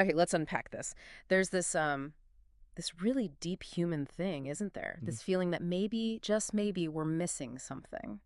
Okay, let's unpack this. There's this really deep human thing, isn't there? Mhm. This feeling that maybe, just maybe, we're missing something.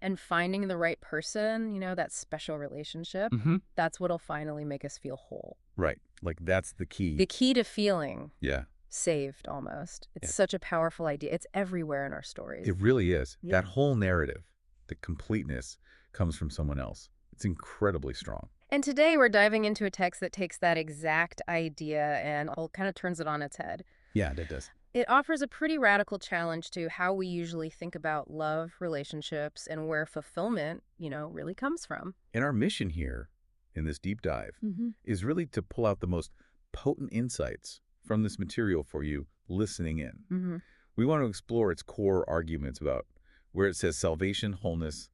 And finding the right person, that special relationship, Mhm. that's what'll finally make us feel whole. Right. Like that's the The key. key to feeling Yeah. saved, almost. It's It, such a powerful idea. It's everywhere in our it stories. really is. Yeah. That whole narrative, the completeness comes from someone else. It's incredibly strong. And today we're diving into a text that takes that exact idea and kind of turns it on its head. Yeah, that does. It offers a pretty radical challenge to how we usually think about love, relationships, and where fulfillment, really comes from. And our mission here in this deep dive Mm-hmm. is really to pull out the most potent insights from this material for you listening in. Mm-hmm. We want to explore its core arguments about where it says salvation, wholeness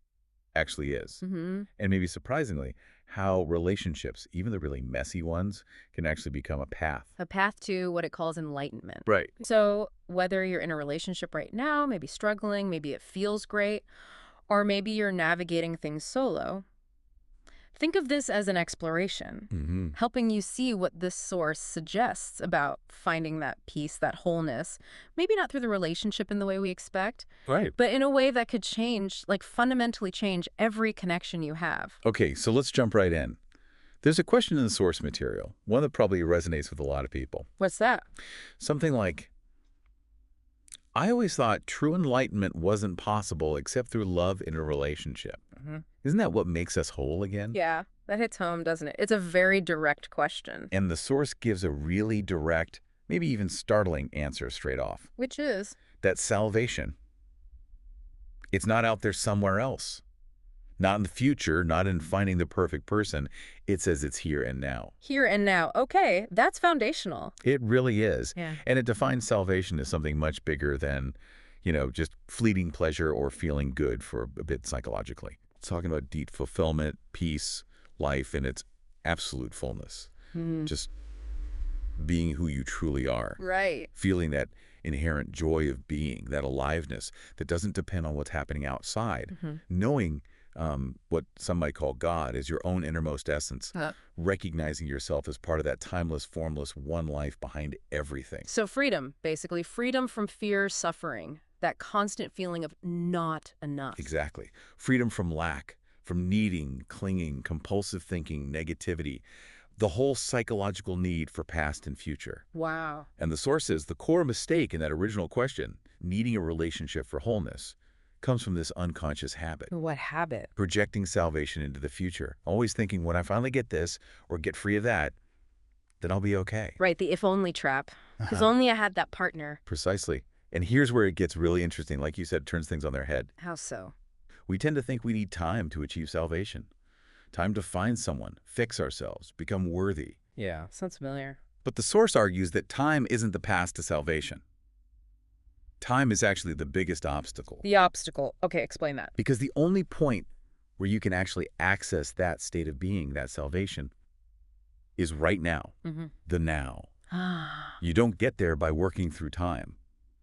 actually is. Mm-hmm. And maybe surprisingly, how relationships, even the really messy ones, can actually become a path. A path to what it calls enlightenment. Right. So whether you're in a relationship right now, maybe struggling, maybe it feels great, or maybe you're navigating things solo, think of this as an exploration, Mm-hmm. helping you see what this source suggests about finding that peace, that wholeness, maybe not through the relationship in the way we expect, Right. but in a way that could change, like fundamentally change every connection you have. Okay, so let's jump right in. There's a question in the source material, one that probably resonates with a lot of people. What's that? Something like, I always thought true enlightenment wasn't possible except through love in a relationship. Hmm. Isn't that what makes us whole again? Yeah, that hits home, doesn't it? It's a very direct question. And the source gives a really direct, maybe even startling answer straight off. Which is? That salvation, it's not out there somewhere else. Not in the future, not in finding the perfect person. It says it's here and now. Here and now. Okay, that's foundational. It really is. Yeah. And it defines salvation as something much bigger than, just fleeting pleasure or feeling good for a bit psychologically. It's talking about deep fulfillment, peace, life in its absolute fullness. Hmm. Just being who you truly are. Right. Feeling that inherent joy of being, that aliveness that doesn't depend on what's happening outside. Hmm. Knowing what some might call God as your own innermost essence, recognizing yourself as part of that timeless, formless one life behind everything. So freedom, basically. Freedom from fear, suffering. That constant feeling of not enough. Exactly. Freedom from lack, from needing, clinging, compulsive thinking, negativity, the whole psychological need for past and future. Wow. And the source is the core mistake in that original question, needing a relationship for wholeness, comes from this unconscious habit. What habit? Projecting salvation into the future, always thinking when I finally get this or get free of that, then I'll be okay. Right, the if-only trap. Because only I had that partner. Precisely. And here's where it gets really interesting. Like you said, turns things on their head. How so? We tend to think we need time to achieve salvation. Time to find someone, fix ourselves, become worthy. Yeah. Sounds familiar. But the source argues that time isn't the path to salvation. Time is actually the biggest obstacle. The obstacle. Okay, explain that. Because the only point where you can actually access that state of being, that salvation, is right now, Mm-hmm. the now. Ah. You don't get there by working through time.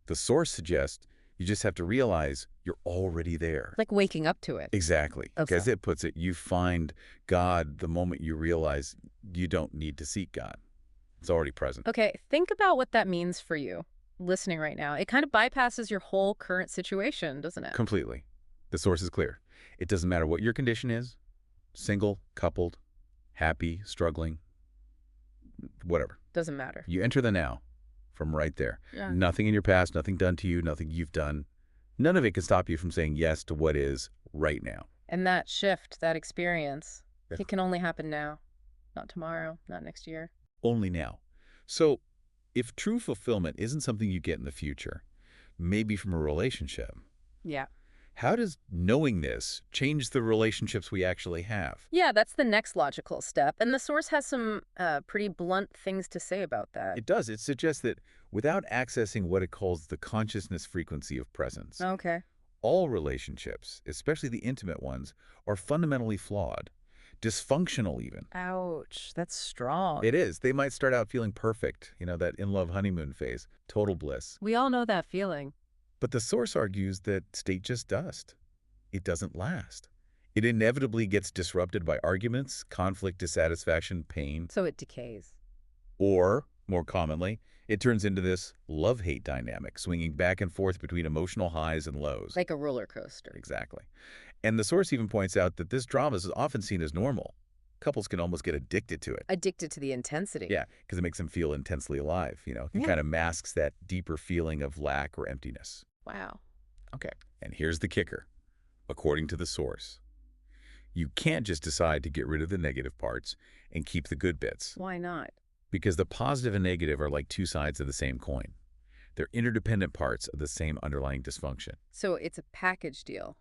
The source suggests you just have to realize you're already there. Like waking up to it. Exactly. Okay. As it puts it, you find God the moment you realize you don't need to seek God. It's already present. Okay, think about what that means for you, listening right now. It kind of bypasses your whole current situation, doesn't it? Completely. The source is clear. It doesn't matter what your condition is, single, coupled, happy, struggling, whatever. Doesn't matter. You enter the now from right there. Yeah. Nothing in your past, nothing done to you, nothing you've done. None of it can stop you from saying yes to what is right now. And that shift, that experience, Yeah. it can only happen now, not tomorrow, not next year. Only now. So if true fulfillment isn't something you get in the future, maybe from a relationship, Yeah. how does knowing this change the relationships we actually have? Yeah, that's the next logical step. And the source has some pretty blunt things to say about that. It does. It suggests that without accessing what it calls the consciousness frequency of presence, Okay. all relationships, especially the intimate ones, are fundamentally flawed, dysfunctional even. Ouch, that's strong. It is. They might start out feeling perfect, that in-love honeymoon phase, total bliss. We all know that feeling. But the source argues that state just dust. It doesn't last. It inevitably gets disrupted by arguments, conflict, dissatisfaction, pain, So it decays. or, more commonly, it turns into this love-hate dynamic, swinging back and forth between emotional highs and lows. Like a roller coaster. Exactly. And the source even points out that this drama is often seen as normal. Couples can almost get addicted to it. Addicted to the intensity. Yeah, because it makes them feel intensely alive, It Yeah. kind of masks that deeper feeling of lack or emptiness. Wow. Okay, and here's the kicker. According to the source, you can't just decide to get rid of the negative parts and keep the good bits, Why not? because the positive and negative are like two sides of the same coin. They're interdependent parts of the same underlying dysfunction. So it's a package deal.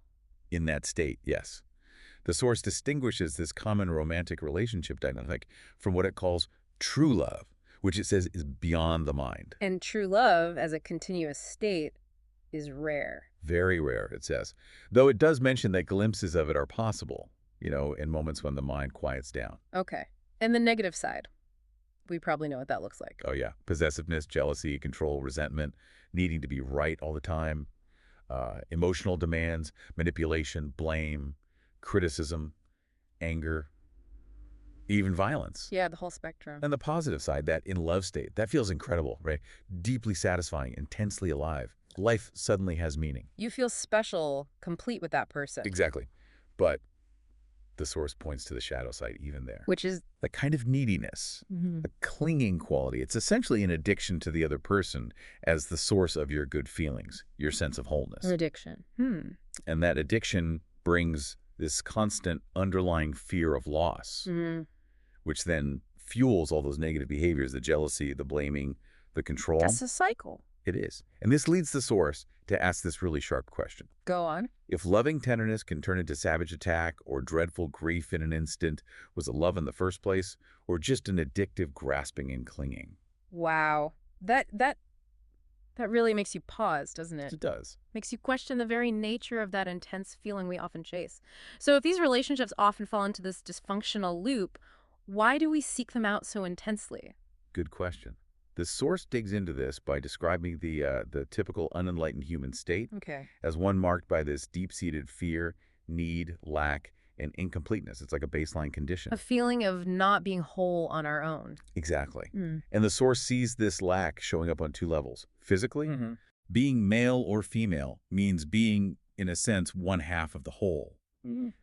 In that state, yes. The source distinguishes this common romantic relationship dynamic from what it calls true love, which it says is beyond the mind. And true love, as a continuous state, is rare. Very rare, it says. Though it does mention that glimpses of it are possible, in moments when the mind quiets down. Okay. And the negative side. We probably know what that looks like. Oh, yeah. Possessiveness, jealousy, control, resentment, needing to be right all the time, emotional demands, manipulation, blame, criticism, anger, even violence. Yeah, the whole spectrum. And the positive side, that in-love state, that feels incredible, right? Deeply satisfying, intensely alive. Life suddenly has meaning. You feel special, complete with that person. Exactly. But the source points to the shadow side even there. Which is... The kind of neediness, a clinging quality. It's essentially an addiction to the other person as the source of your good feelings, your sense of wholeness. An addiction. And that addiction brings this constant underlying fear of loss, which then fuels all those negative behaviors, the jealousy, the blaming, the control. That's a cycle. It is. And this leads the source to ask this really sharp question. Go on. If loving tenderness can turn into savage attack or dreadful grief in an instant, was it love in the first place, or just an addictive grasping and clinging? Wow. That really makes you pause, doesn't it? It does. Makes you question the very nature of that intense feeling we often chase. So if these relationships often fall into this dysfunctional loop, why do we seek them out so intensely? Good question. The source digs into this by describing the typical unenlightened human state Okay. as one marked by this deep-seated fear, need, lack, and incompleteness. It's like a baseline condition. A feeling of not being whole on our own. Exactly. And the source sees this lack showing up on two levels. Physically, Mm-hmm. being male or female means being, in a sense, one half of the whole.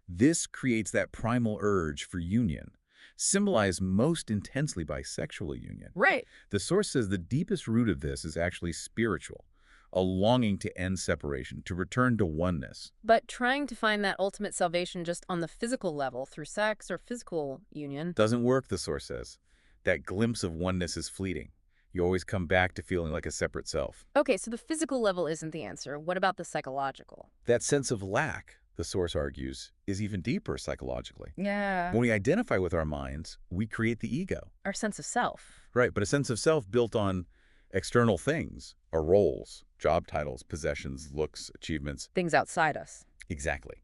This creates that primal urge for union, symbolized most intensely by sexual union. Right. The source says the deepest root of this is actually spiritual, a longing to end separation, to return to oneness. But trying to find that ultimate salvation just on the physical level through sex or physical union. Doesn't work, the source says. That glimpse of oneness is fleeting. You always come back to feeling like a separate self. Okay, so the physical level isn't the answer. What about the psychological? That sense of lack, the source argues, is even deeper psychologically. Yeah. When we identify with our minds, we create the ego. Our sense of self. Right, but a sense of self built on external things, our roles, job titles, possessions, looks, achievements. Things outside us. Exactly.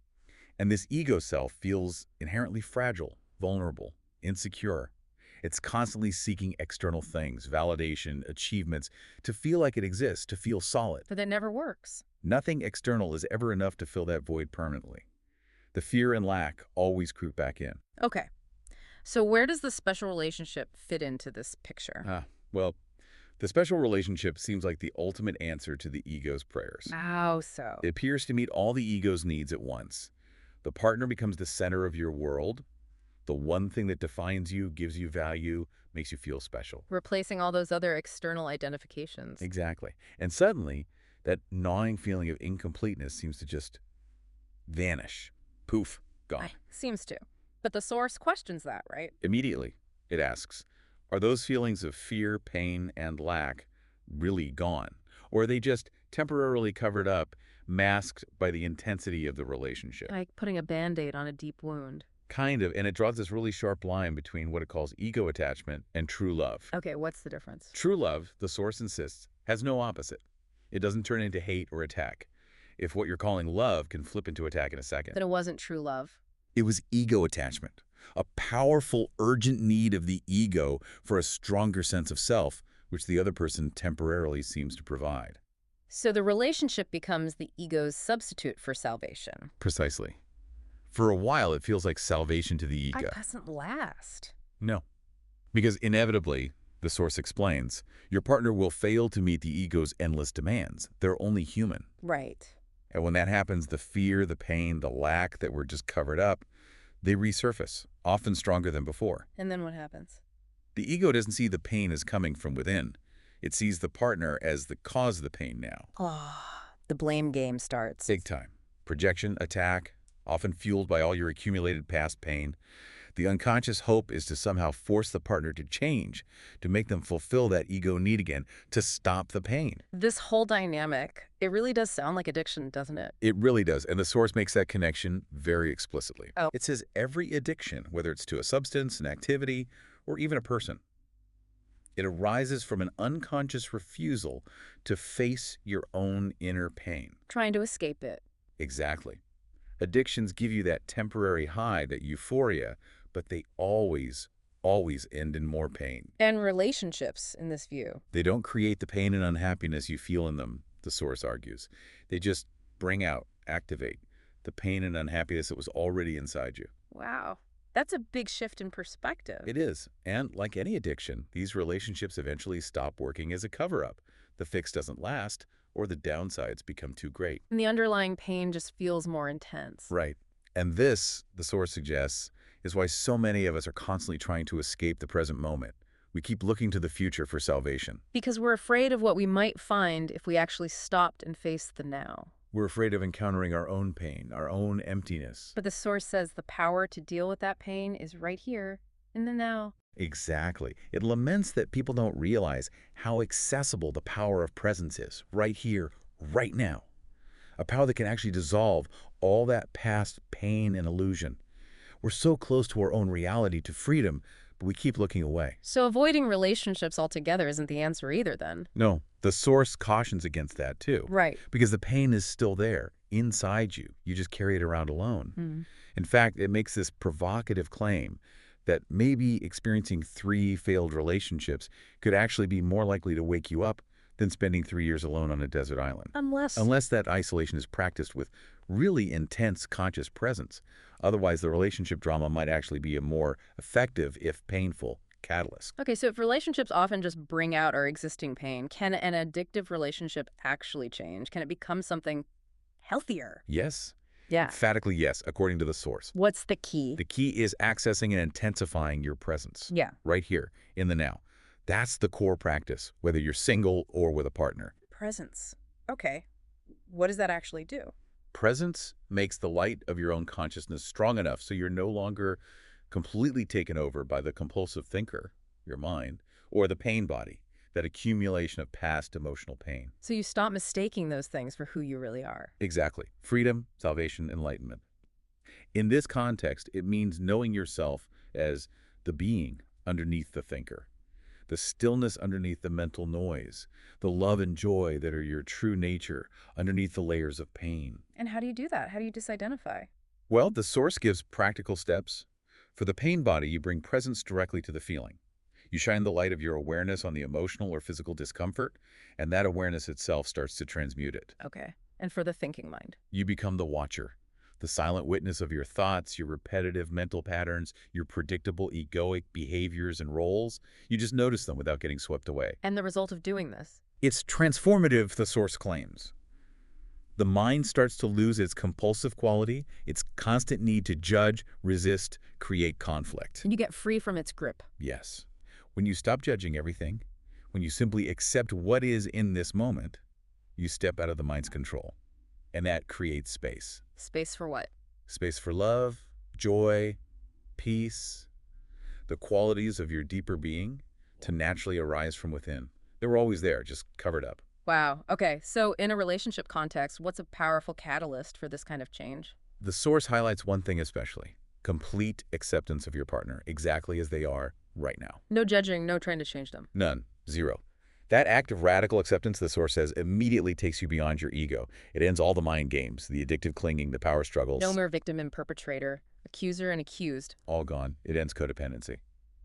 And this ego self feels inherently fragile, vulnerable, insecure. It's constantly seeking external things, validation, achievements, to feel like it exists, to feel solid. But that never works. Nothing external is ever enough to fill that void permanently. The fear and lack always creep back in. Okay. So where does the special relationship fit into this picture? Well, the special relationship seems like the ultimate answer to the ego's prayers. How so? It appears to meet all the ego's needs at once. The partner becomes the center of your world, the one thing that defines you, gives you value, makes you feel special. Replacing all those other external identifications. Exactly. And suddenly, that gnawing feeling of incompleteness seems to just vanish. Poof, gone. Seems to. But the source questions that, right? Immediately, it asks, are those feelings of fear, pain, and lack really gone? Or are they just temporarily covered up, masked by the intensity of the relationship? Like putting a Band-Aid on a deep wound. Kind of, and it draws this really sharp line between what it calls ego attachment and true love. Okay, what's the difference? True love, the source insists, has no opposite. It doesn't turn into hate or attack. If what you're calling love can flip into attack in a second. Then it wasn't true love. It was ego attachment, a powerful, urgent need of the ego for a stronger sense of self, which the other person temporarily seems to provide. So the relationship becomes the ego's substitute for salvation. Precisely. For a while, it feels like salvation to the That ego. doesn't last. No. Because inevitably, the source explains, your partner will fail to meet the ego's endless demands. They're only human. Right. And when that happens, the fear, the pain, the lack that were just covered up, they resurface, often stronger than before. And then what happens? The ego doesn't see the pain as coming from within. It sees the partner as the cause of the pain now. Oh, the blame game starts. Big time. Projection, attack, often fueled by all your accumulated past pain. The unconscious hope is to somehow force the partner to change, to make them fulfill that ego need again, to stop the pain. This whole dynamic, it really does sound like addiction, doesn't it? It really does, and the source makes that connection very explicitly. Oh. It says every addiction, whether it's to a substance, an activity, or even a person, it arises from an unconscious refusal to face your own inner pain. Trying to escape it. Exactly. Addictions give you that temporary high, that euphoria, but they always end in more pain. And relationships, in this view. They don't create the pain and unhappiness you feel in them, the source argues. They just bring out, activate, the pain and unhappiness that was already inside you. Wow. That's a big shift in perspective. It is. And like any addiction, these relationships eventually stop working as a cover-up. The fix doesn't last, or the downsides become too great. And the underlying pain just feels more intense. Right. And this, the source suggests, is why so many of us are constantly trying to escape the present moment. We keep looking to the future for salvation. Because we're afraid of what we might find if we actually stopped and faced the now. We're afraid of encountering our own pain, our own emptiness. But the source says the power to deal with that pain is right here, in the now. Exactly. It laments that people don't realize how accessible the power of presence is, right here, right now. A power that can actually dissolve all that past pain and illusion. We're so close to our own reality, to freedom, but we keep looking away. So avoiding relationships altogether isn't the answer either, then. No, the source cautions against that too. Right. Because the pain is still there, inside you. You just carry it around alone. In fact, it makes this provocative claim that maybe experiencing 3 failed relationships could actually be more likely to wake you up than spending 3 years alone on a desert island. Unless that isolation is practiced with really intense conscious presence. Otherwise, the relationship drama might actually be a more effective, if painful, catalyst. Okay, so if relationships often just bring out our existing pain, can an addictive relationship actually change? Can it become something healthier? Yes. Yeah. Emphatically yes, according to the source. What's the key? The key is accessing and intensifying your presence. Yeah. Right here, in the now. That's the core practice, whether you're single or with a partner. Presence. Okay. What does that actually do? Presence makes the light of your own consciousness strong enough so you're no longer completely taken over by the compulsive thinker, your mind, or the pain body, that accumulation of past emotional pain. So you stop mistaking those things for who you really are. Exactly. Freedom, salvation, enlightenment. In this context, it means knowing yourself as the being underneath the thinker, the stillness underneath the mental noise, the love and joy that are your true nature underneath the layers of pain. And how do you do that? How do you disidentify? Well, the source gives practical steps. For the pain body, you bring presence directly to the feeling. You shine the light of your awareness on the emotional or physical discomfort, and that awareness itself starts to transmute it. Okay. And for the thinking mind? You become the watcher, the silent witness of your thoughts, your repetitive mental patterns, your predictable egoic behaviors and roles. You just notice them without getting swept away. And the result of doing this? It's transformative, the source claims. The mind starts to lose its compulsive quality, its constant need to judge, resist, create conflict. And you get free from its grip. Yes. When you stop judging everything, when you simply accept what is in this moment, you step out of the mind's control. And that creates space. Space for what? Space for love, joy, peace, the qualities of your deeper being to naturally arise from within. They were always there, just covered up. Wow. Okay. So in a relationship context, what's a powerful catalyst for this kind of change? The source highlights one thing especially: complete acceptance of your partner exactly as they are right now. No judging, no trying to change them. None. Zero. That act of radical acceptance, the source says, immediately takes you beyond your ego. It ends all the mind games, the addictive clinging, the power struggles. No more victim and perpetrator, accuser and accused. All gone. It ends codependency.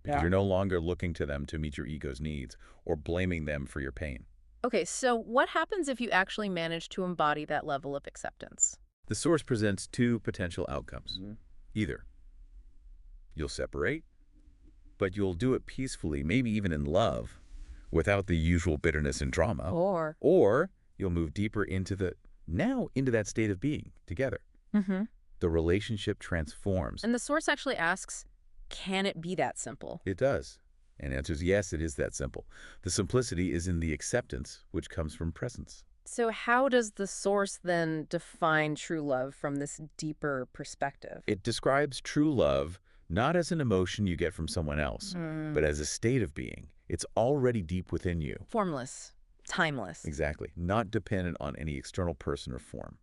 Because Yeah. you're no longer looking to them to meet your ego's needs or blaming them for your pain. Okay, so what happens if you actually manage to embody that level of acceptance? The Source presents two potential outcomes. Either you'll separate, but you'll do it peacefully, maybe even in love, without the usual bitterness and drama. Or you'll move deeper into that state of being together. Mm-hmm. The relationship transforms. And the Source actually asks, can it be that simple? It does. And the answer is yes, it is that simple. The simplicity is in the acceptance, which comes from presence. So how does the Source then define true love from this deeper perspective? It describes true love not as an emotion you get from someone else, but as a state of being. It's already deep within you. Formless, timeless. Exactly. Not dependent on any external person or form.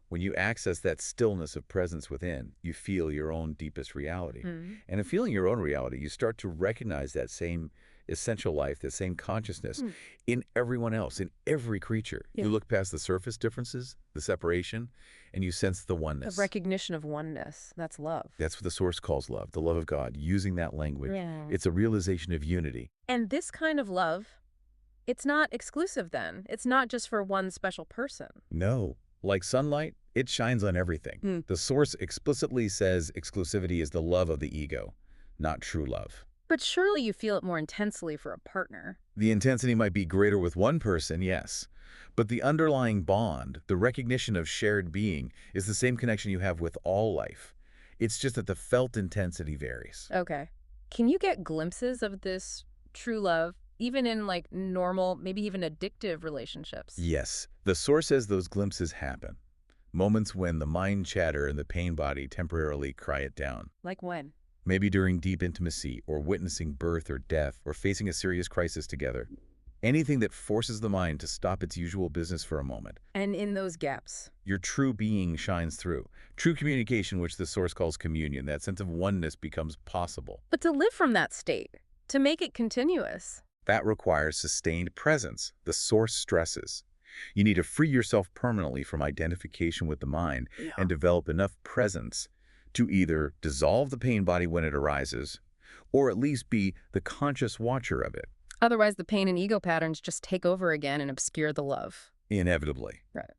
When you access that stillness of presence within, you feel your own deepest reality. And in feeling your own reality, you start to recognize that same essential life, that same consciousness in everyone else, in every creature. Yeah. You look past the surface differences, the separation, and you sense the oneness. The recognition of oneness. That's love. That's what the Source calls love, the love of God, using that language. Yeah. It's a realization of unity. And this kind of love, it's not exclusive then. It's not just for one special person. No. Like sunlight, it shines on everything. The Source explicitly says exclusivity is the love of the ego, not true love. But surely you feel it more intensely for a partner. The intensity might be greater with one person, yes. But the underlying bond, the recognition of shared being, is the same connection you have with all life. It's just that the felt intensity varies. Okay. Can you get glimpses of this true love, even in like normal, maybe even addictive relationships? Yes. The Source says those glimpses happen. Moments when the mind chatter and the pain body temporarily cry it down. Like when? Maybe during deep intimacy, or witnessing birth or death, or facing a serious crisis together. Anything that forces the mind to stop its usual business for a moment. And in those gaps? Your true being shines through. True communication, which the Source calls communion, that sense of oneness becomes possible. But to live from that state, to make it continuous. That requires sustained presence. The Source stresses. You need to free yourself permanently from identification with the mind and develop enough presence to either dissolve the pain body when it arises, or at least be the conscious watcher of it. Otherwise, the pain and ego patterns just take over again and obscure the love. Inevitably. Right.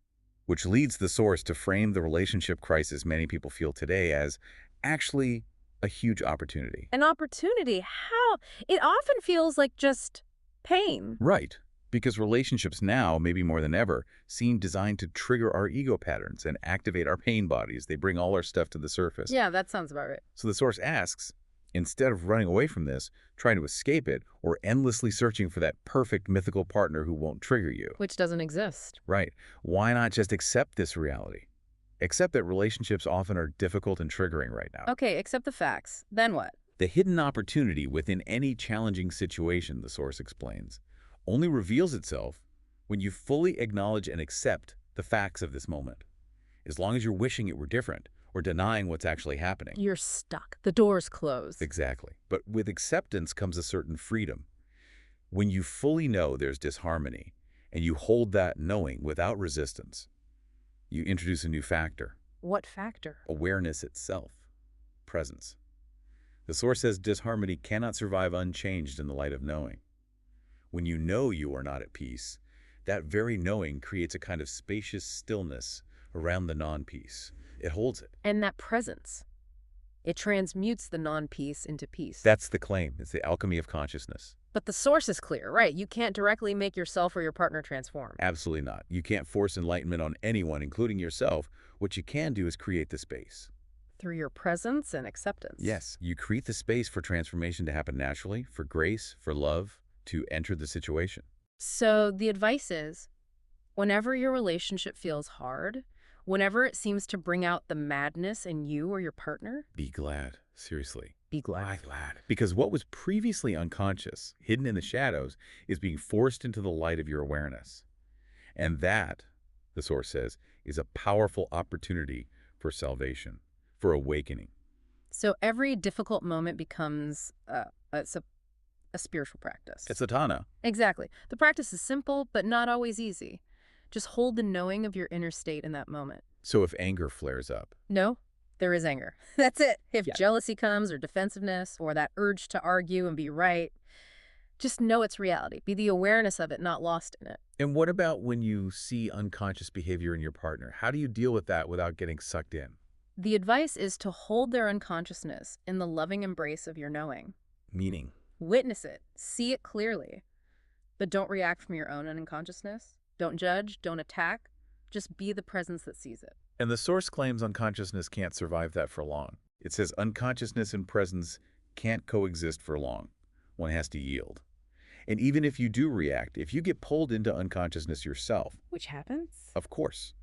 Which leads the Source to frame the relationship crisis many people feel today as actually a huge opportunity. An opportunity? How? It often feels like just pain. Right. Because relationships now, maybe more than ever, seem designed to trigger our ego patterns and activate our pain bodies. They bring all our stuff to the surface. Yeah, that sounds about right. So the Source asks, instead of running away from this, trying to escape it, or endlessly searching for that perfect mythical partner who won't trigger you. Which doesn't exist. Right. Why not just accept this reality? Accept that relationships often are difficult and triggering right now. Okay, accept the facts. Then what? The hidden opportunity within any challenging situation, the Source explains, only reveals itself when you fully acknowledge and accept the facts of this moment. As long as you're wishing it were different or denying what's actually happening. You're stuck. The door's closed. Exactly. But with acceptance comes a certain freedom. When you fully know there's disharmony and you hold that knowing without resistance, you introduce a new factor. What factor? Awareness itself. Presence. The Source says disharmony cannot survive unchanged in the light of knowing. When you know you are not at peace, that very knowing creates a kind of spacious stillness around the non-peace. It holds it. And that presence, it transmutes the non-peace into peace. That's the claim. It's the alchemy of consciousness. But the Source is clear, right? You can't directly make yourself or your partner transform. Absolutely not. You can't force enlightenment on anyone, including yourself. What you can do is create the space. Through your presence and acceptance. Yes, you create the space for transformation to happen naturally, for grace, for love, to enter the situation. So the advice is, whenever your relationship feels hard, whenever it seems to bring out the madness in you or your partner, Be glad. Seriously. be glad. Be glad. Because what was previously unconscious, hidden in the shadows, is being forced into the light of your awareness. And that, the Source says, is a powerful opportunity for salvation, for awakening. So every difficult moment becomes a spiritual practice. It's sadhana. Exactly. The practice is simple, but not always easy. Just hold the knowing of your inner state in that moment. So if anger flares up, No, there is anger. That's it. If Yeah. jealousy comes, or defensiveness, or that urge to argue and be right, Just know it's reality. Be the awareness of it, not lost in it. And what about when you see unconscious behavior in your partner? How do you deal with that without getting sucked in? The advice is to hold their unconsciousness in the loving embrace of your knowing. Meaning, Witness it. See it clearly. But don't react from your own unconsciousness. Don't judge. Don't attack. Just be the presence that sees it. and the source claims unconsciousness can't survive that for long. It says unconsciousness and presence can't coexist for long. One has to yield. And even if you do react, if you get pulled into unconsciousness yourself, Which happens? of course,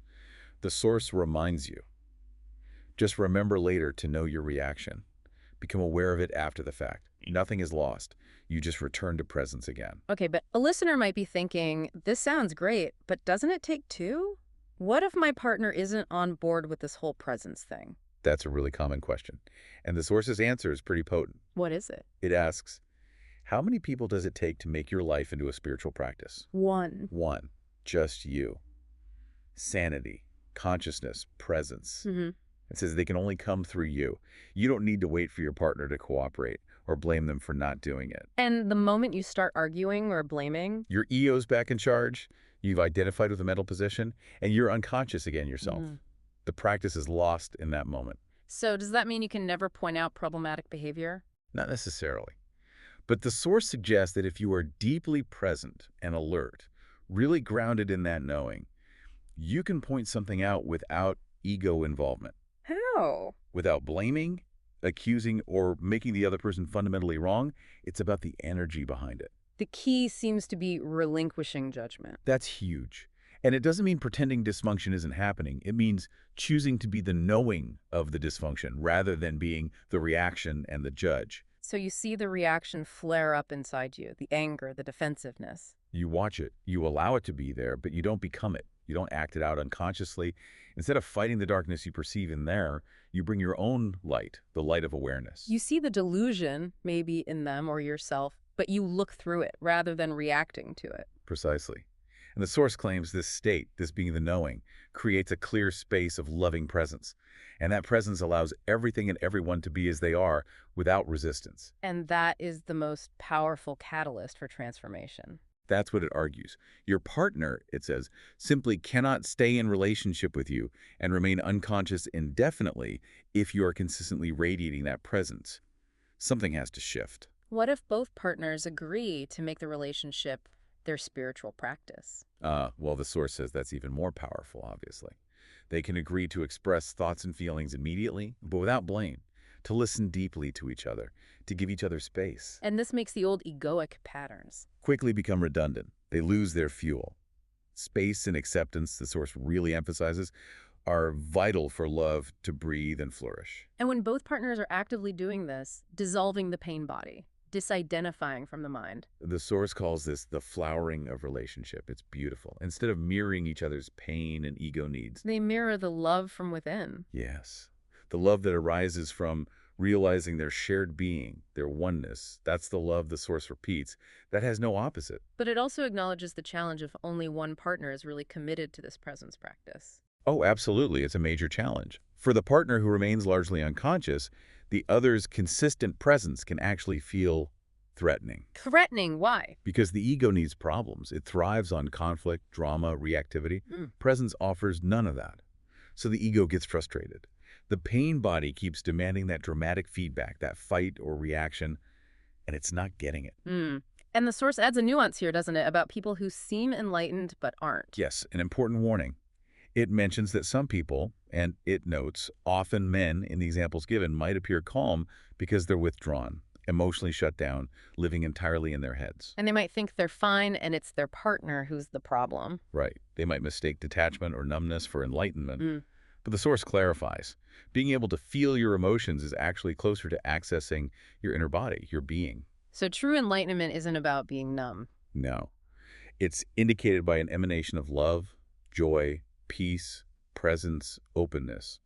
the source reminds you. Just remember later to know your reaction. Become aware of it after the fact. Nothing is lost. You just return to presence again. Okay, but a listener might be thinking, this sounds great, but doesn't it take two? What if my partner isn't on board with this whole presence thing? That's a really common question. And the source's answer is pretty potent. What is it? It asks, how many people does it take to make your life into a spiritual practice? One. One, just you. Sanity, consciousness, presence. Mm-hmm. It says they can only come through you. You don't need to wait for your partner to cooperate or blame them for not doing it. And the moment you start arguing or blaming, Your EO's back in charge, you've identified with the mental position, and you're unconscious again yourself. Mhm. The practice is lost in that moment. So does that mean you can never point out problematic behavior? Not necessarily. But the source suggests that if you are deeply present and alert, really grounded in that knowing, you can point something out without ego involvement, How? without blaming, accusing, or making the other person fundamentally wrong. It's about the energy behind it. The key seems to be relinquishing judgment. That's huge. And it doesn't mean pretending dysfunction isn't happening. It means choosing to be the knowing of the dysfunction rather than being the reaction and the judge. So you see the reaction flare up inside you, the anger, the defensiveness. You watch it, you allow it to be there, but you don't become it. You don't act it out unconsciously. Instead of fighting the darkness you perceive in there, you bring your own light, the light of awareness. You see the delusion, maybe in them or yourself, but you look through it rather than reacting to it. Precisely. And the source claims this state, this being the knowing, creates a clear space of loving presence. And that presence allows everything and everyone to be as they are without resistance. And that is the most powerful catalyst for transformation. That's what it argues. Your partner, it says, simply cannot stay in relationship with you and remain unconscious indefinitely if you are consistently radiating that presence. Something has to shift. What if both partners agree to make the relationship their spiritual practice? Well, the source says that's even more powerful, obviously. They can agree to express thoughts and feelings immediately, but without blame, to listen deeply to each other, to give each other space. And this makes the old egoic patterns. Quickly become redundant. They lose their fuel. Space and acceptance, the source really emphasizes, are vital for love to breathe and flourish. And when both partners are actively doing this, dissolving the pain body, disidentifying from the mind. The source calls this the flowering of relationship. It's beautiful. Instead of mirroring each other's pain and ego needs. They mirror the love from within. Yes. The love that arises from realizing their shared being, their oneness. That's the love the source repeats. That has no opposite. But it also acknowledges the challenge if only one partner is really committed to this presence practice. Oh, absolutely. It's a major challenge. For the partner who remains largely unconscious, the other's consistent presence can actually feel threatening. Threatening, why? Because the ego needs problems. It thrives on conflict, drama, reactivity. Presence offers none of that. So the ego gets frustrated. The pain body keeps demanding that dramatic feedback, that fight or reaction, and it's not getting it. And the source adds a nuance here, doesn't it, about people who seem enlightened but aren't. Yes, an important warning. It mentions that some people, and it notes, often men in the examples given, might appear calm because they're withdrawn, emotionally shut down, living entirely in their heads. And they might think they're fine and it's their partner who's the problem. Right. They might mistake detachment or numbness for enlightenment. But the source clarifies. Being able to feel your emotions is actually closer to accessing your inner body, your being. So true enlightenment isn't about being numb. No. It's indicated by an emanation of love, joy, peace, presence, openness,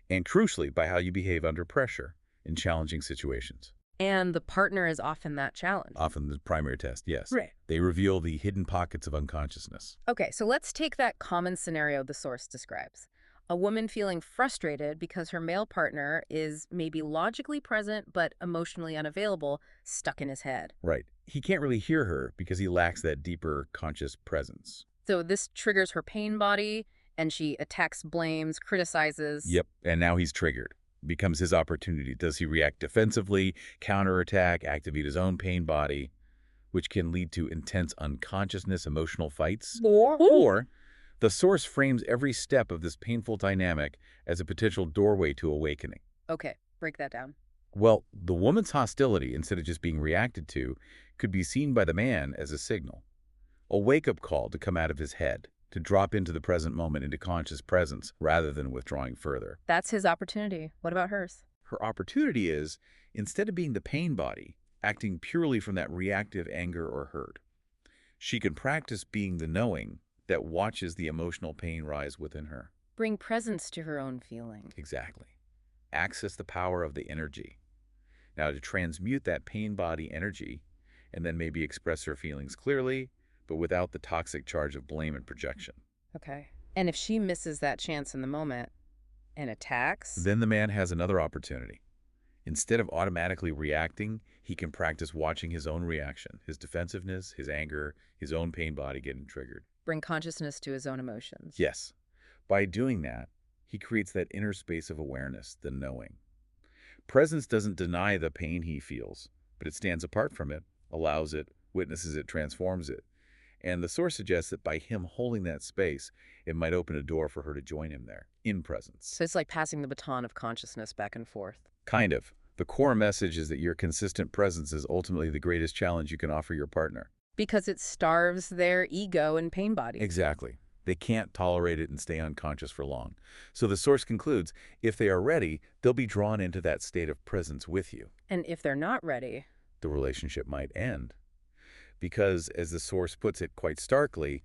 and crucially by how you behave under pressure in challenging situations. And the partner is often that challenge. Often the primary test, yes. Right. They reveal the hidden pockets of unconsciousness. Okay, so let's take that common scenario the source describes. A woman feeling frustrated because her male partner is maybe logically present but emotionally unavailable, stuck in his head. Right. He can't really hear her because he lacks that deeper conscious presence. So this triggers her pain body, and she attacks, blames, criticizes. Yep. And now he's triggered. Becomes his opportunity. Does he react defensively, counterattack, activate his own pain body, which can lead to intense unconsciousness, emotional fights? Or the source frames every step of this painful dynamic as a potential doorway to awakening. Okay, break that down. Well, the woman's hostility, instead of just being reacted to, could be seen by the man as a signal, a wake-up call to come out of his head, to drop into the present moment, into conscious presence, rather than withdrawing further. That's his opportunity. What about hers? Her opportunity is, instead of being the pain body, acting purely from that reactive anger or hurt, she can practice being the knowing that watches the emotional pain rise within her. Bring presence to her own feeling. Exactly. Access the power of the energy. Now, to transmute that pain body energy, and then maybe express her feelings clearly, but without the toxic charge of blame and projection. Okay. And if she misses that chance in the moment and attacks? Then the man has another opportunity. Instead of automatically reacting, he can practice watching his own reaction, his defensiveness, his anger, his own pain body getting triggered. Bring consciousness to his own emotions. Yes. By doing that, he creates that inner space of awareness, the knowing. Presence doesn't deny the pain he feels, but it stands apart from it, allows it, witnesses it, transforms it. And the source suggests that by him holding that space, it might open a door for her to join him there, in presence. So it's like passing the baton of consciousness back and forth. Kind of. The core message is that your consistent presence is ultimately the greatest challenge you can offer your partner. Because it starves their ego and pain body. Exactly. They can't tolerate it and stay unconscious for long. So the source concludes, if they are ready, they'll be drawn into that state of presence with you. And if they're not ready, the relationship might end. Because, as the source puts it quite starkly,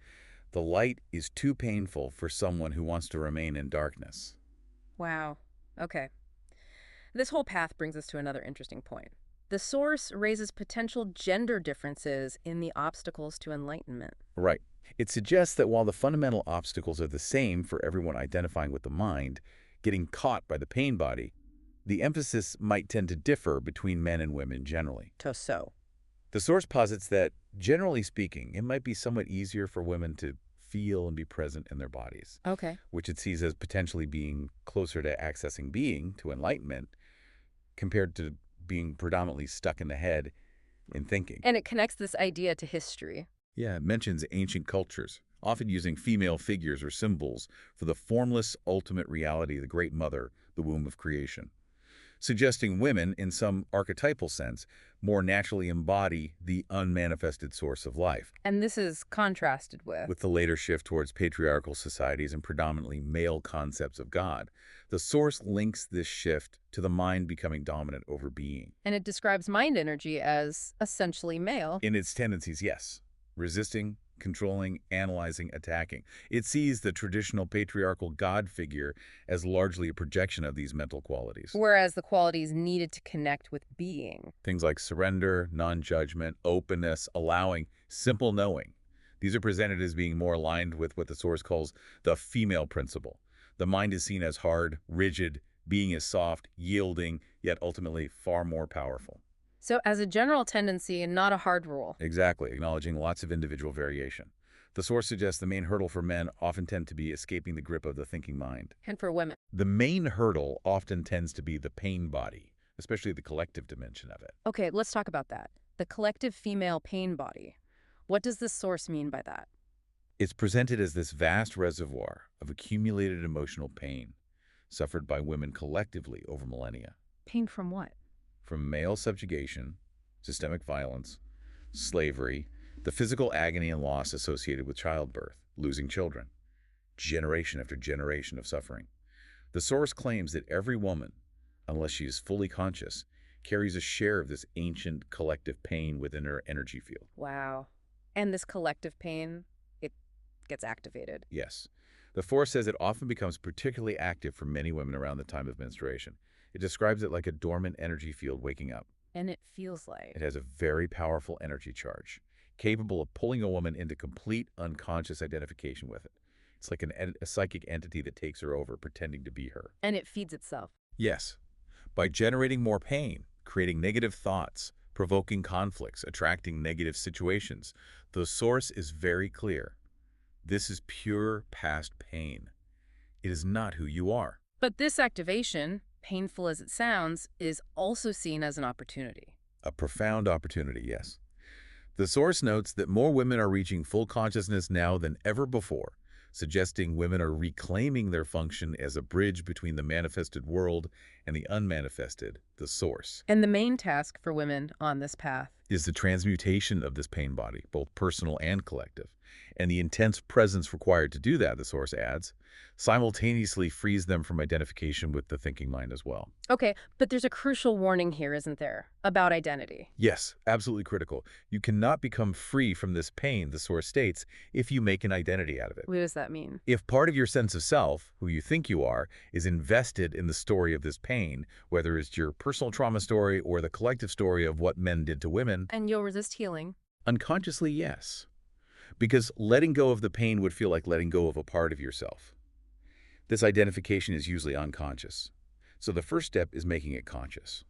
the light is too painful for someone who wants to remain in darkness. wow. Okay. This whole path brings us to another interesting point. The source raises potential gender differences in the obstacles to enlightenment. Right. It suggests that while the fundamental obstacles are the same for everyone identifying with the mind, getting caught by the pain body, the emphasis might tend to differ between men and women generally. So. The source posits that, generally speaking, it might be somewhat easier for women to feel and be present in their bodies, Okay. which it sees as potentially being closer to accessing being, to enlightenment, compared to being predominantly stuck in the head in thinking. And it connects this idea to history. Yeah, it mentions ancient cultures, often using female figures or symbols for the formless ultimate reality, the Great Mother, the womb of creation, suggesting women, in some archetypal sense, more naturally embody the unmanifested source of life. And this is contrasted with the later shift towards patriarchal societies and predominantly male concepts of God. The source links this shift to the mind becoming dominant over being. And it describes mind energy as essentially male. In its tendencies, yes. Resisting, controlling, analyzing, attacking. It sees the traditional patriarchal God figure as largely a projection of these mental qualities. Whereas the qualities needed to connect with being. Things like surrender, non-judgment, openness, allowing, simple knowing. These are presented as being more aligned with what the source calls the female principle. The mind is seen as hard, rigid, being is soft, yielding, yet ultimately far more powerful. So as a general tendency and not a hard rule. Exactly, acknowledging lots of individual variation. The source suggests the main hurdle for men often tend to be escaping the grip of the thinking mind. And for women. The main hurdle often tends to be the pain body, especially the collective dimension of it. Okay, let's talk about that. The collective female pain body. What does this source mean by that? It's presented as this vast reservoir of accumulated emotional pain suffered by women collectively over millennia. Pain from what? From male subjugation, systemic violence, slavery, the physical agony and loss associated with childbirth, losing children, generation after generation of suffering. The source claims that every woman, unless she is fully conscious, carries a share of this ancient collective pain within her energy field. Wow. And this collective pain, it gets activated. Yes. The source says it often becomes particularly active for many women around the time of menstruation. It describes it like a dormant energy field waking up. And it feels like. It has a very powerful energy charge, capable of pulling a woman into complete unconscious identification with it. It's like a psychic entity that takes her over, pretending to be her. And it feeds itself. Yes, by generating more pain, creating negative thoughts, provoking conflicts, attracting negative situations, the source is very clear. This is pure past pain. It is not who you are. But this activation, painful as it sounds, is also seen as an opportunity. A profound opportunity, yes. The source notes that more women are reaching full consciousness now than ever before, suggesting women are reclaiming their function as a bridge between the manifested world and the unmanifested, the source. And the main task for women on this path Is the transmutation of this pain body, both personal and collective. And the intense presence required to do that, the source adds, simultaneously frees them from identification with the thinking mind as well. Okay, but there's a crucial warning here, isn't there, about identity? Yes, absolutely critical. You cannot become free from this pain, the source states, if you make an identity out of it. What does that mean? If part of your sense of self, who you think you are, is invested in the story of this pain, whether it's your personal trauma story or the collective story of what men did to women, And you'll resist healing. unconsciously, yes. Because letting go of the pain would feel like letting go of a part of yourself. This identification is usually unconscious. So the first step is making it conscious.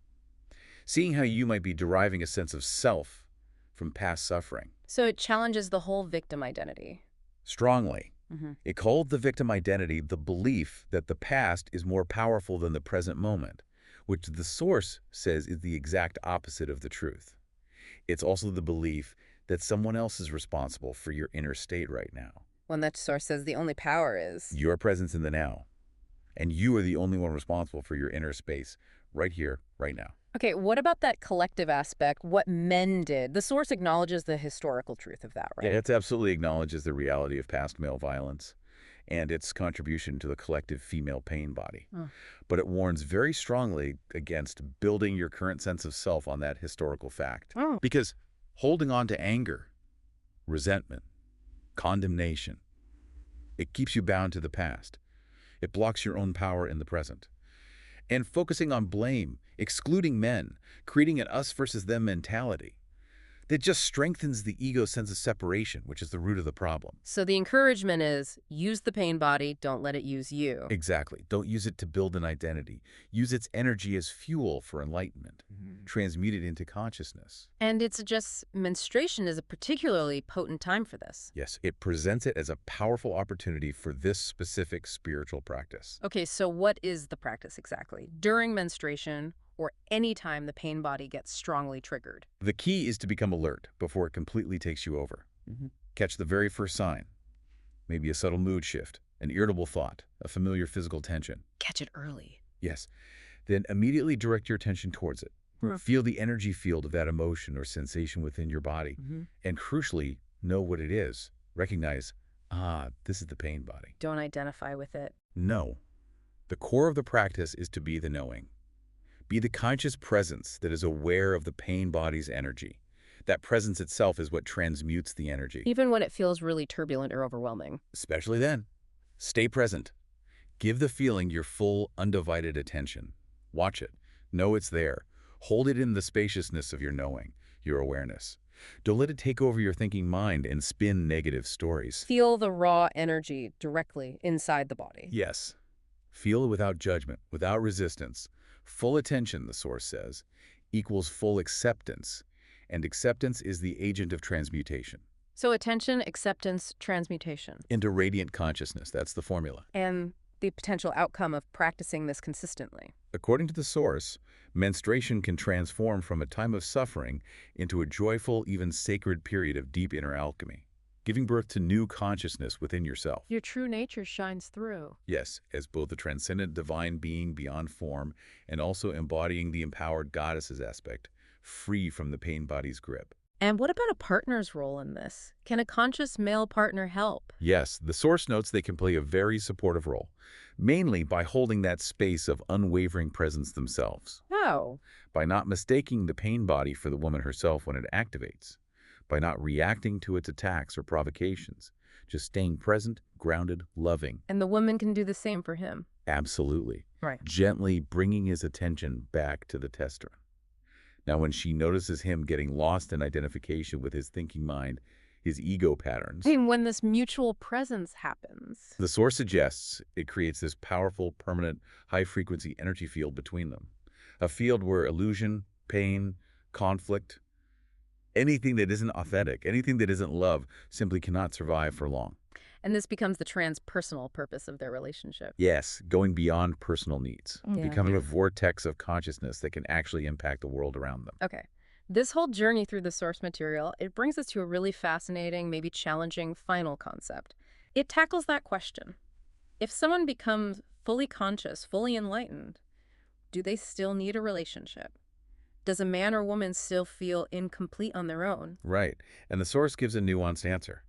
Seeing how you might be deriving a sense of self from past suffering. So it challenges the whole victim identity. Strongly. Mm-hmm. It called the victim identity the belief that the past is more powerful than the present moment, which the source says is the exact opposite of the truth. It's also the belief that someone else is responsible for your inner state right now. When that source says the only power is... Your presence in the now. And you are the only one responsible for your inner space right here, right now. Okay, what about that collective aspect, what men did? The source acknowledges the historical truth of that, right? Yeah, it absolutely acknowledges the reality of past male violence and its contribution to the collective female pain body. Oh. But it warns very strongly against building your current sense of self on that historical fact. Oh. Because holding on to anger, resentment, condemnation, it keeps you bound to the past. It blocks your own power in the present. And focusing on blame, excluding men, creating an us versus them mentality, that just strengthens the ego sense of separation, which is the root of the problem. So the encouragement is, use the pain body, don't let it use you. Exactly. Don't use it to build an identity. Use its energy as fuel for enlightenment. Transmute it into consciousness. And it suggests menstruation is a particularly potent time for this. Yes, it presents it as a powerful opportunity for this specific spiritual practice. Okay, so what is the practice exactly? During menstruation, or any time the pain body gets strongly triggered? The key is to become alert before it completely takes you over. Catch the very first sign. Maybe a subtle mood shift, an irritable thought, a familiar physical tension. Catch it early. Yes. Then immediately direct your attention towards it. Feel the energy field of that emotion or sensation within your body. And crucially, know what it is. Recognize, this is the pain body. Don't identify with it. No. The core of the practice is to be the knowing. Be the conscious presence that is aware of the pain body's energy. That presence itself is what transmutes the energy. Even when it feels really turbulent or overwhelming. Especially then. Stay present. Give the feeling your full, undivided attention. Watch it. Know it's there. Hold it in the spaciousness of your knowing, your awareness. Don't let it take over your thinking mind and spin negative stories. Feel the raw energy directly inside the body. Yes. Feel it without judgment, without resistance. Full attention, the source says, equals full acceptance. And acceptance is the agent of transmutation. So attention, acceptance, transmutation. Into radiant consciousness. That's the formula. And the potential outcome of practicing this consistently. According to the source, menstruation can transform from a time of suffering into a joyful, even sacred period of deep inner alchemy, giving birth to new consciousness within yourself. Your true nature shines through. Yes, as both a transcendent divine being beyond form and also embodying the empowered goddesses aspect, free from the pain body's grip. And what about a partner's role in this? Can a conscious male partner help? Yes, the source notes they can play a very supportive role, mainly by holding that space of unwavering presence themselves. How? By not mistaking the pain body for the woman herself when it activates. By not reacting to its attacks or provocations. Just staying present, grounded, loving. And the woman can do the same for him. Absolutely. Right. Gently bringing his attention back to the testosterone. Now, when she notices him getting lost in identification with his thinking mind, his ego patterns. And when this mutual presence happens. The Source suggests it creates this powerful, permanent, high-frequency energy field between them. A field where illusion, pain, conflict, anything that isn't authentic, anything that isn't love, simply cannot survive for long. And this becomes the transpersonal purpose of their relationship. Yes, going beyond personal needs, Yeah. becoming a vortex of consciousness that can actually impact the world around them. Okay. This whole journey through the source material, it brings us to a really fascinating, maybe challenging final concept. It tackles that question. If someone becomes fully conscious, fully enlightened, do they still need a relationship? Does a man or woman still feel incomplete on their own? Right, and the Source gives a nuanced answer.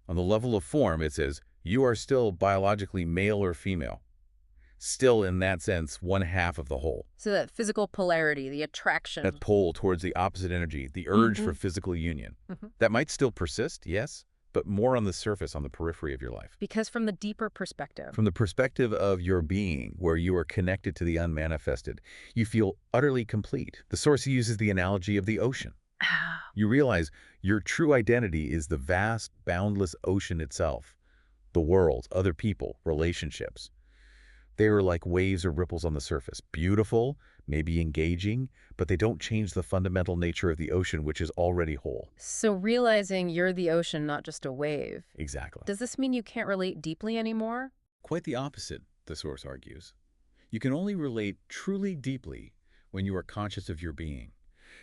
On the level of form, it says, you are still biologically male or female. Still, in that sense, one half of the whole. So that physical polarity, the attraction. That pull towards the opposite energy, the urge for physical union. That might still persist, yes, but more on the surface, on the periphery of your life. Because from the deeper perspective. From the perspective of your being, where you are connected to the unmanifested, you feel utterly complete. The Source uses the analogy of the ocean. You realize your true identity is the vast, boundless ocean itself. The world, other people, relationships. They are like waves or ripples on the surface. Beautiful, maybe engaging, but they don't change the fundamental nature of the ocean, which is already whole. So realizing you're the ocean, not just a wave. Exactly. Does this mean you can't relate deeply anymore? Quite the opposite, the Source argues. You can only relate truly deeply when you are conscious of your being.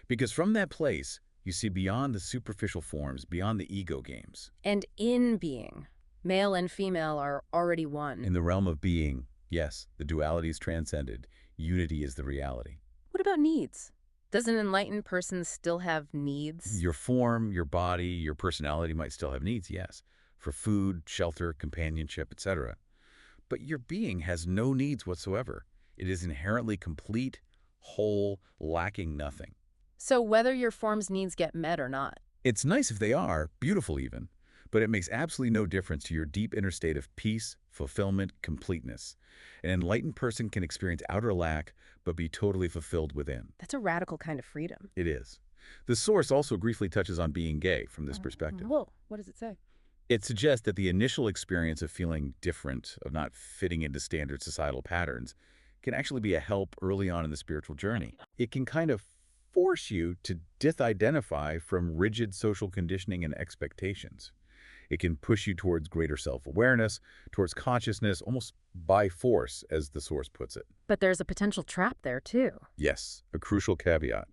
Because from that place, you see beyond the superficial forms, beyond the ego games. And in being, male and female are already one. In the realm of being, yes, the duality is transcended. Unity is the reality. What about needs? Does an enlightened person still have needs? Your form, your body, your personality might still have needs, yes, for food, shelter, companionship, etc. But your being has no needs whatsoever. It is inherently complete, whole, lacking nothing. So whether your form's needs get met or not. It's nice if they are, beautiful even, but it makes absolutely no difference to your deep inner state of peace, fulfillment, completeness. An enlightened person can experience outer lack, but be totally fulfilled within. That's a radical kind of freedom. It is. The Source also briefly touches on being gay from this perspective. Whoa, what does it say? It suggests that the initial experience of feeling different, of not fitting into standard societal patterns, can actually be a help early on in the spiritual journey. It can kind of force you to disidentify from rigid social conditioning and expectations. It can push you towards greater self-awareness, towards consciousness, almost by force, as the Source puts it. But there's a potential trap there, too. Yes, a crucial caveat.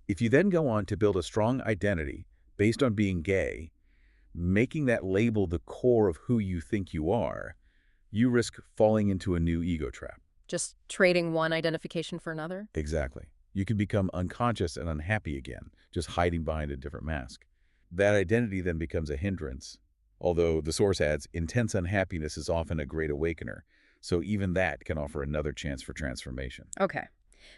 If you then go on to build a strong identity based on being gay, making that label the core of who you think you are, you risk falling into a new ego trap. Just trading one identification for another? Exactly. You can become unconscious and unhappy again, just hiding behind a different mask. That identity then becomes a hindrance. Although the Source adds, intense unhappiness is often a great awakener, so even that can offer another chance for transformation. Okay.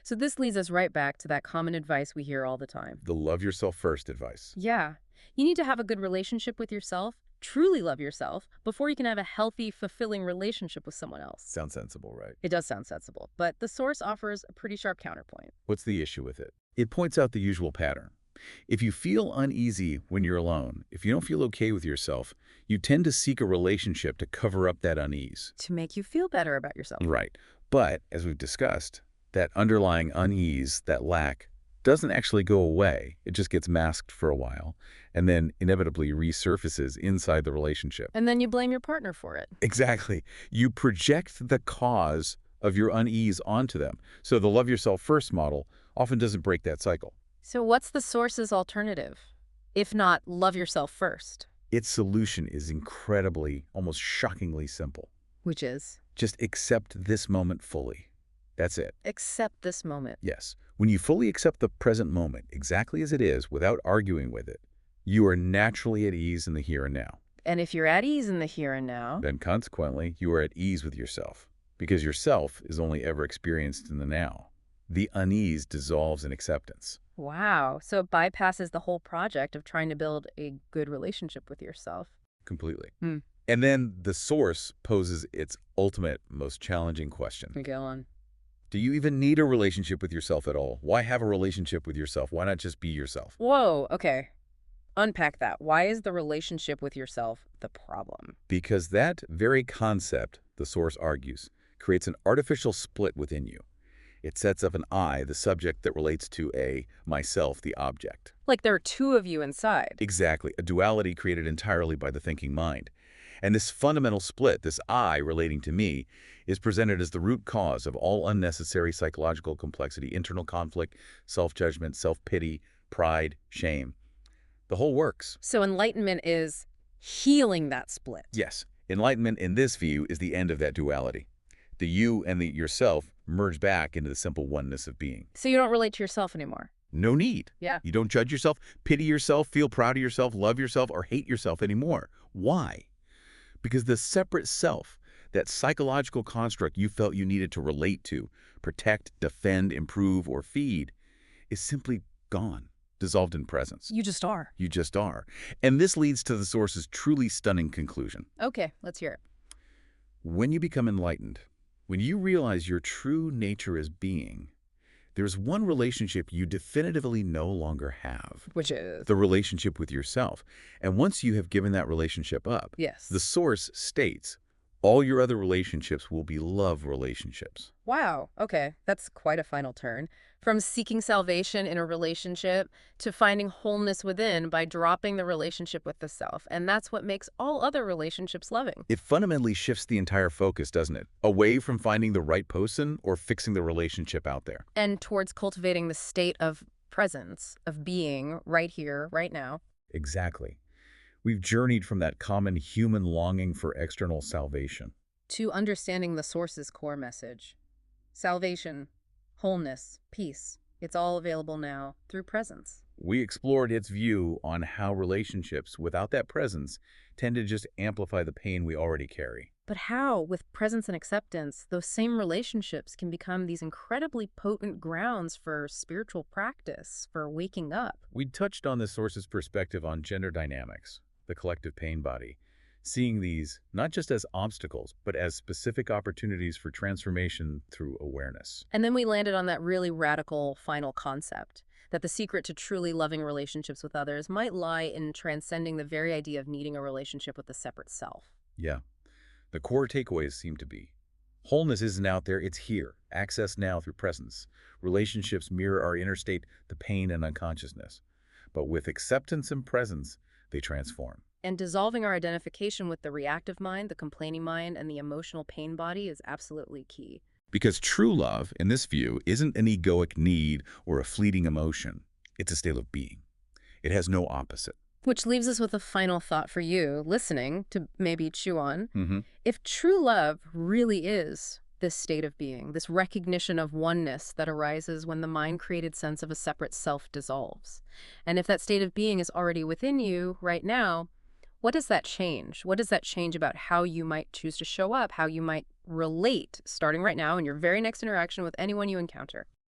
So this leads us right back to that common advice we hear all the time. The love yourself first advice. Yeah. You need to have a good relationship with yourself, truly love yourself, before you can have a healthy, fulfilling relationship with someone else. Sounds sensible, right? It does sound sensible, but the Source offers a pretty sharp counterpoint. What's the issue with it? It points out the usual pattern. If you feel uneasy when you're alone, if you don't feel okay with yourself, you tend to seek a relationship to cover up that unease. To make you feel better about yourself. Right. But, as we've discussed, that underlying unease, that lack, doesn't actually go away. It just gets masked for a while and then inevitably resurfaces inside the relationship. And then you blame your partner for it. Exactly. You project the cause of your unease onto them. So the love yourself first model often doesn't break that cycle. So what's the Source's alternative, if not love yourself first? Its solution is incredibly, almost shockingly simple. Which is? Just accept this moment fully. That's it. Accept this moment. Yes. When you fully accept the present moment exactly as it is without arguing with it, you are naturally at ease in the here and now. And if you're at ease in the here and now, Then consequently, you are at ease with yourself, because yourself is only ever experienced in the now. The unease dissolves in acceptance. wow. So it bypasses the whole project of trying to build a good relationship with yourself. Completely. Hmm. And then the Source poses its ultimate, most challenging question. Go on. Do you even need a relationship with yourself at all? Why have a relationship with yourself? Why not just be yourself? Whoa, okay. Unpack that. Why is the relationship with yourself the problem? Because that very concept, the source argues, creates an artificial split within you. It sets up an I, the subject that relates to a myself, the object. Like there are two of you inside. Exactly, a duality created entirely by the thinking mind. And this fundamental split, this I relating to me, is presented as the root cause of all unnecessary psychological complexity, internal conflict, self-judgment, self-pity, pride, shame. The whole works. So enlightenment is healing that split. Yes, enlightenment in this view is the end of that duality. The you and the yourself merge back into the simple oneness of being. So you don't relate to yourself anymore. No need. Yeah. You don't judge yourself, pity yourself, feel proud of yourself, love yourself, or hate yourself anymore. Why? Because the separate self, that psychological construct you felt you needed to relate to, protect, defend, improve, or feed, is simply gone, dissolved in presence. You just are. You just are. And this leads to the Source's truly stunning conclusion. Okay, let's hear it. When you become enlightened, when you realize your true nature as being, there's one relationship you definitively no longer have. Which is? The relationship with yourself. And once you have given that relationship up, Yes. the Source states, all your other relationships will be love relationships. Wow. Okay. That's quite a final turn. From seeking salvation in a relationship to finding wholeness within by dropping the relationship with the self. And that's what makes all other relationships loving. It fundamentally shifts the entire focus, doesn't it? Away from finding the right person or fixing the relationship out there. And towards cultivating the state of presence, of being right here, right now. Exactly. We've journeyed from that common human longing for external salvation To understanding the Source's core message. Salvation, wholeness, peace. It's all available now through presence. We explored its view on how relationships without that presence tend to just amplify the pain we already carry. But how, with presence and acceptance, those same relationships can become these incredibly potent grounds for spiritual practice, for waking up. We touched on the Source's perspective on gender dynamics, the collective pain body, seeing these not just as obstacles, but as specific opportunities for transformation through awareness. And then we landed on that really radical final concept, that the secret to truly loving relationships with others might lie in transcending the very idea of needing a relationship with a separate self. Yeah. The core takeaways seem to be, wholeness isn't out there, it's here. Access now through presence. Relationships mirror our inner state, the pain and unconsciousness. But with acceptance and presence, they transform. And dissolving our identification with the reactive mind, the complaining mind, and the emotional pain body is absolutely key. Because true love, in this view, isn't an egoic need or a fleeting emotion. It's a state of being. It has no opposite. Which leaves us with a final thought for you, listening, to maybe chew on. Mm-hmm. If true love really is this state of being, this recognition of oneness that arises when the mind-created sense of a separate self dissolves, and if that state of being is already within you right now, what does that change? What does that change about how you might choose to show up, how you might relate, starting right now in your very next interaction with anyone you encounter?